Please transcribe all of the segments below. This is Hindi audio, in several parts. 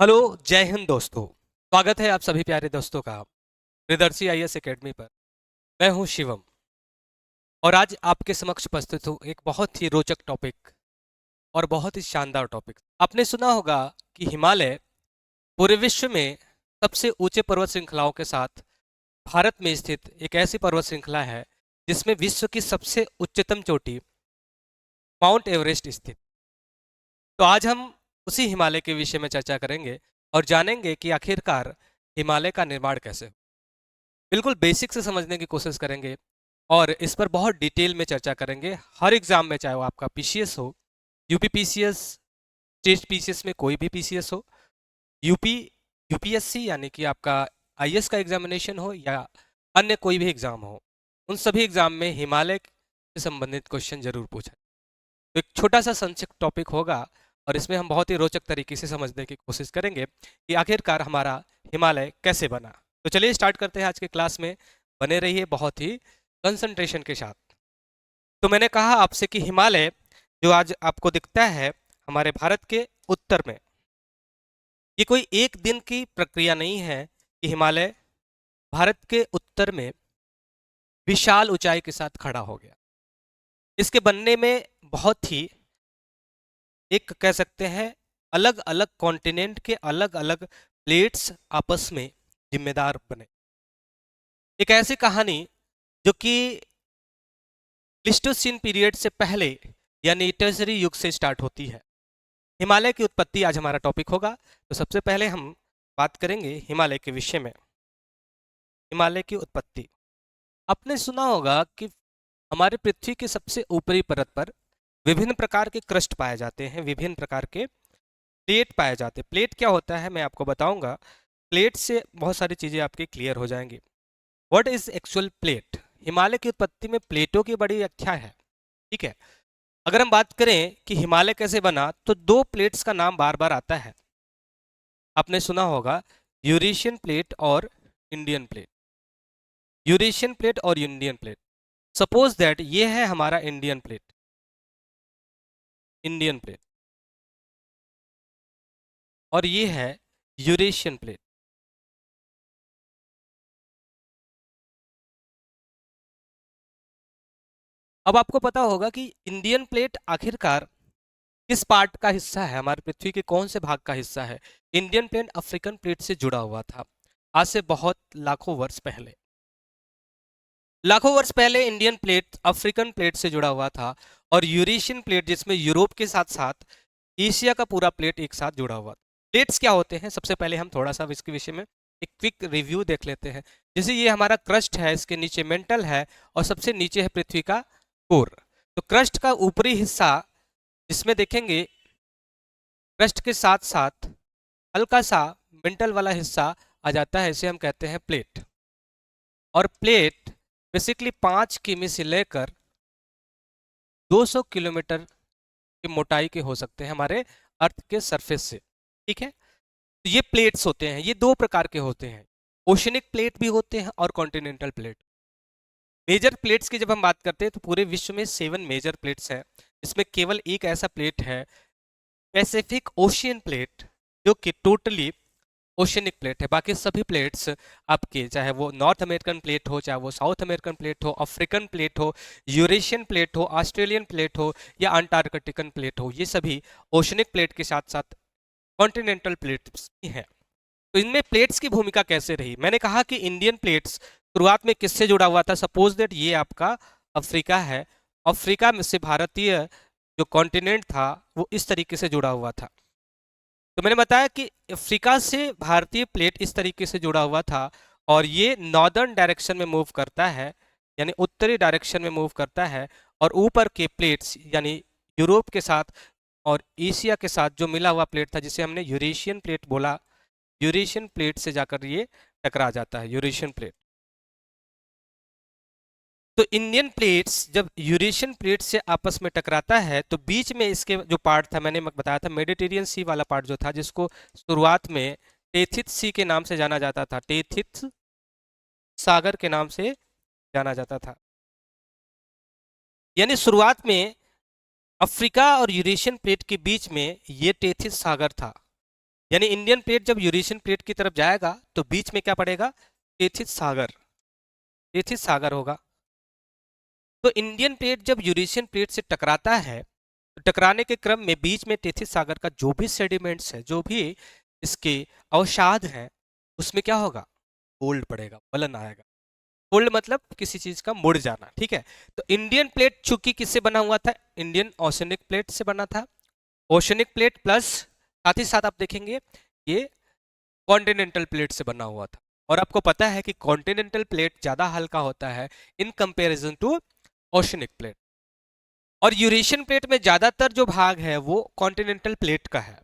हेलो। जय हिंद दोस्तों। स्वागत है आप सभी प्यारे दोस्तों का प्रियदर्शी आईएएस एकेडमी पर। मैं हूं शिवम और आज आपके समक्ष उपस्थित हूं एक बहुत ही रोचक टॉपिक और बहुत ही शानदार टॉपिक। आपने सुना होगा कि हिमालय पूरे विश्व में सबसे ऊंचे पर्वत श्रृंखलाओं के साथ भारत में स्थित एक ऐसी पर्वत श्रृंखला है जिसमें विश्व की सबसे उच्चतम चोटी माउंट एवरेस्ट स्थित। तो आज हम उसी हिमालय के विषय में चर्चा करेंगे और जानेंगे कि आखिरकार हिमालय का निर्माण कैसे हुआ। बिल्कुल बेसिक से समझने की कोशिश करेंगे और इस पर बहुत डिटेल में चर्चा करेंगे। हर एग्जाम में, चाहे वो आपका पीसीएस हो, यूपी पीसीएस, स्टेट पीसीएस में कोई भी पीसीएस हो, यूपी यूपीएससी यानी कि आपका आईएएस का एग्जामिनेशन हो या अन्य कोई भी एग्जाम हो, उन सभी एग्जाम में हिमालय से संबंधित क्वेश्चन जरूर पूछा। तो एक छोटा सा संक्षिप्त टॉपिक होगा और इसमें हम बहुत ही रोचक तरीके से समझने की कोशिश करेंगे कि आखिरकार हमारा हिमालय कैसे बना। तो चलिए स्टार्ट करते हैं आज के क्लास में। बने रहिए बहुत ही कंसंट्रेशन के साथ। तो मैंने कहा आपसे कि हिमालय जो आज आपको दिखता है हमारे भारत के उत्तर में, ये कोई एक दिन की प्रक्रिया नहीं है कि हिमालय भारत के उत्तर में विशाल ऊंचाई के साथ खड़ा हो गया। इसके बनने में बहुत ही, एक कह सकते हैं, अलग अलग कॉन्टिनेंट के अलग अलग प्लेट्स आपस में जिम्मेदार बने। एक ऐसी कहानी जो कि प्लीस्टोसीन पीरियड से पहले यानी टर्शियरी युग से स्टार्ट होती है। हिमालय की उत्पत्ति आज हमारा टॉपिक होगा। तो सबसे पहले हम बात करेंगे हिमालय के विषय में। हिमालय की उत्पत्ति, आपने सुना होगा कि हमारे पृथ्वी की सबसे ऊपरी परत पर विभिन्न प्रकार के क्रस्ट पाए जाते हैं, विभिन्न प्रकार के प्लेट पाए जाते हैं। प्लेट क्या होता है मैं आपको बताऊंगा। प्लेट से बहुत सारी चीजें आपकी क्लियर हो जाएंगी। What is actual plate? Himalaya की उत्पत्ति में प्लेटों की बड़ी व्याख्या है। ठीक है, अगर हम बात करें कि हिमालय कैसे बना तो दो प्लेट्स का नाम बार बार आता है। आपने सुना होगा यूरेशियन प्लेट और इंडियन प्लेट। यूरेशियन प्लेट और इंडियन प्लेट। सपोज दैट ये है हमारा इंडियन प्लेट, इंडियन प्लेट, और ये है यूरेशियन प्लेट। अब आपको पता होगा कि इंडियन प्लेट आखिरकार किस पार्ट का हिस्सा है, हमारी पृथ्वी के कौन से भाग का हिस्सा है। इंडियन प्लेट अफ्रीकन प्लेट से जुड़ा हुआ था आज से बहुत लाखों वर्ष पहले। लाखों वर्ष पहले इंडियन प्लेट अफ्रीकन प्लेट से जुड़ा हुआ था और यूरेशियन प्लेट जिसमें यूरोप के साथ साथ एशिया का पूरा प्लेट एक साथ जुड़ा हुआ था। प्लेट्स क्या होते हैं, सबसे पहले हम थोड़ा सा इसके विषय में एक क्विक रिव्यू देख लेते हैं। जैसे ये हमारा क्रस्ट है, इसके नीचे मेंटल है और सबसे नीचे है पृथ्वी का कोर। तो क्रस्ट का ऊपरी हिस्सा जिसमें देखेंगे क्रस्ट के साथ साथ हल्का सा मेंटल वाला हिस्सा आ जाता है, इसे हम कहते हैं प्लेट। और प्लेट बेसिकली 5 किमी से लेकर 200 किलोमीटर की मोटाई के हो सकते हैं हमारे अर्थ के सरफेस से। ठीक है, तो ये प्लेट्स होते हैं, ये दो प्रकार के होते हैं। ओशनिक प्लेट भी होते हैं और कॉन्टिनेंटल प्लेट। मेजर प्लेट्स की जब हम बात करते हैं तो पूरे विश्व में 7 मेजर प्लेट्स हैं। इसमें केवल एक ऐसा प्लेट है, पैसिफिक ओशियन प्लेट, जो कि टोटली ओशनिक प्लेट है। बाकी सभी प्लेट्स आपके, चाहे वो नॉर्थ अमेरिकन प्लेट हो, चाहे वो साउथ अमेरिकन प्लेट हो, अफ्रीकन प्लेट हो, यूरेशियन प्लेट हो, ऑस्ट्रेलियन प्लेट हो या अंटार्कटिकन प्लेट हो, ये सभी ओशनिक प्लेट के साथ साथ कॉन्टिनेंटल प्लेट्स भी हैं। तो इनमें प्लेट्स की भूमिका कैसे रही? मैंने कहा कि इंडियन प्लेट्स शुरुआत में किससे जुड़ा हुआ था। सपोज दैट ये आपका अफ्रीका है, अफ्रीका में से भारतीय जो कॉन्टिनेंट था वो इस तरीके से जुड़ा हुआ था। तो मैंने बताया कि अफ्रीका से भारतीय प्लेट इस तरीके से जुड़ा हुआ था और ये नॉर्दर्न डायरेक्शन में मूव करता है, यानी उत्तरी डायरेक्शन में मूव करता है। और ऊपर के प्लेट्स यानी यूरोप के साथ और एशिया के साथ जो मिला हुआ प्लेट था, जिसे हमने यूरेशियन प्लेट बोला, यूरेशियन प्लेट से जाकर ये टकरा जाता है, यूरेशियन प्लेट। तो इंडियन प्लेट्स जब यूरेशियन प्लेट से आपस में टकराता है तो बीच में इसके जो पार्ट था, मैंने बताया था मेडिटेरियन सी वाला पार्ट जो था, जिसको शुरुआत में टेथित सी के नाम से जाना जाता था, टेथित सागर के नाम से जाना जाता था। यानी शुरुआत में अफ्रीका और यूरेशियन प्लेट के बीच में ये टेथिस सागर था। यानी इंडियन प्लेट जब यूरेशियन प्लेट की तरफ जाएगा तो बीच में क्या पड़ेगा, टेथिस सागर, टेथिस सागर होगा। तो इंडियन प्लेट जब यूरेशियन प्लेट से टकराता है तो टकराने के क्रम में बीच में टेथिस सागर का जो भी सेडिमेंट्स है, जो भी इसके अवसाद हैं, उसमें क्या होगा, फोल्ड पड़ेगा, फलन आएगा। फोल्ड मतलब किसी चीज का मुड़ जाना, ठीक है। तो इंडियन प्लेट चूंकि किससे बना हुआ था, इंडियन ओशनिक प्लेट से बना था। ओशनिक प्लेट प्लस साथ ही साथ आप देखेंगे ये कॉन्टिनेंटल प्लेट से बना हुआ था। और आपको पता है कि कॉन्टिनेंटल प्लेट ज्यादा हल्का होता है in comparison to oceanic plate. और यूरेशियन प्लेट में ज्यादातर जो भाग है वो कॉन्टिनेंटल प्लेट का है।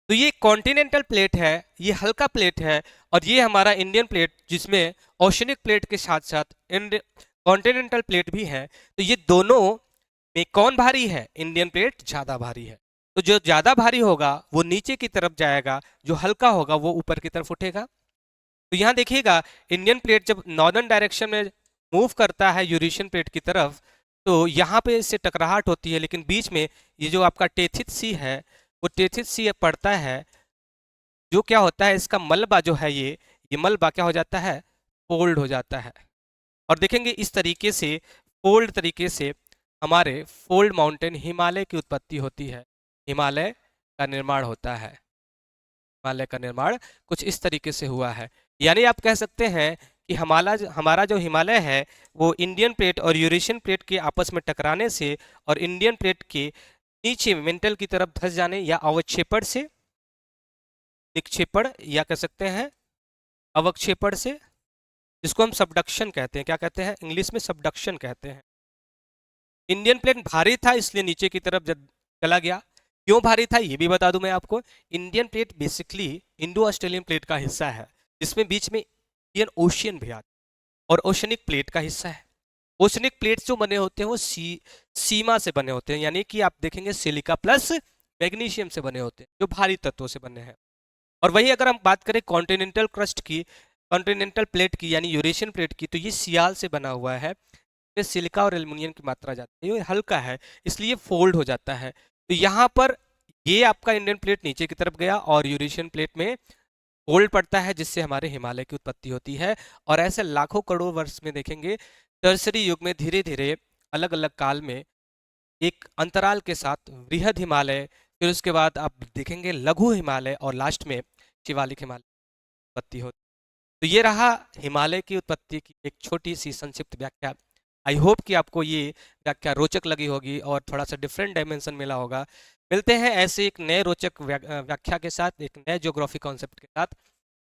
तो ये कॉन्टिनेंटल प्लेट है, ये हल्का प्लेट है, और ये हमारा इंडियन प्लेट जिसमें ओशनिक प्लेट के साथ साथ कॉन्टिनेंटल प्लेट भी है। तो ये दोनों में कौन भारी है, इंडियन प्लेट ज्यादा भारी है। तो जो ज्यादा भारी होगा वो नीचे की तरफ जाएगा, जो हल्का होगा वो ऊपर की तरफ उठेगा। तो यहाँ देखिएगा इंडियन प्लेट जब नॉर्दर्न डायरेक्शन में मूव करता है यूरेशियन प्लेट की तरफ, तो यहाँ पे इससे टकराहट होती है, लेकिन बीच में ये जो आपका टेथिस सी है, वो टेथिस सी पड़ता है, जो क्या होता है इसका मलबा जो है ये मलबा क्या हो जाता है, फोल्ड हो जाता है। और देखेंगे इस तरीके से फोल्ड तरीके से हमारे फोल्ड माउंटेन हिमालय की उत्पत्ति होती है, हिमालय का निर्माण होता है। हिमालय का निर्माण कुछ इस तरीके से हुआ है। यानी आप कह सकते हैं कि हमारा जो हिमालय है वो इंडियन प्लेट और यूरेशियन प्लेट के आपस में टकराने से और इंडियन प्लेट के नीचे मेंटल की तरफ धंस जाने या अवक्षेपण से, निक्षेपण या कह सकते हैं अवक्षेपण से, जिसको हम सबडक्शन कहते हैं, क्या कहते हैं इंग्लिश में, सबडक्शन कहते हैं। इंडियन प्लेट भारी था इसलिए नीचे की तरफ चला गया। क्यों भारी था ये भी बता दूं मैं आपको। Indian plate basically Indo Australian plate का हिस्सा है, जिसमें बीच में इंडियन ओशियन भी आता है, और ओशनिक प्लेट का हिस्सा है। ओशनिक प्लेट्स जो बने होते हैं वो सीमा से बने होते हैं, यानी कि आप देखेंगे सिलिका प्लस मैग्नीशियम से बने होते हैं, जो भारी तत्वों से बने हैं। और वही अगर हम बात करें कॉन्टिनेंटल क्रस्ट की, कॉन्टिनेंटल प्लेट की यानी यूरेशियन प्लेट की, तो ये सियाल से बना हुआ है, इसमें सिलिका और एल्युमिनियम की मात्रा जाती है, ये हल्का है इसलिए फोल्ड हो जाता है। तो यहाँ पर ये आपका इंडियन प्लेट नीचे की तरफ गया और यूरेशियन प्लेट में फोल्ड पड़ता है, जिससे हमारे हिमालय की उत्पत्ति होती है। और ऐसे लाखों करोड़ वर्ष में देखेंगे टर्सरी युग में धीरे धीरे अलग अलग काल में एक अंतराल के साथ वृहद हिमालय, फिर उसके बाद आप देखेंगे लघु हिमालय, और लास्ट में शिवालिक हिमालय उत्पत्ति होती। तो ये रहा हिमालय की उत्पत्ति की एक छोटी सी संक्षिप्त व्याख्या। आई होप कि आपको ये व्याख्या रोचक लगी होगी और थोड़ा सा डिफरेंट डायमेंशन मिला होगा। मिलते हैं ऐसे एक नए रोचक व्याख्या के साथ, एक नए ज्योग्राफी कॉन्सेप्ट के साथ।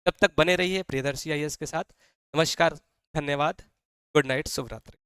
तब तक बने रहिए प्रियदर्शी आईएएस के साथ। नमस्कार, धन्यवाद, गुड नाइट, शुभ रात्रि।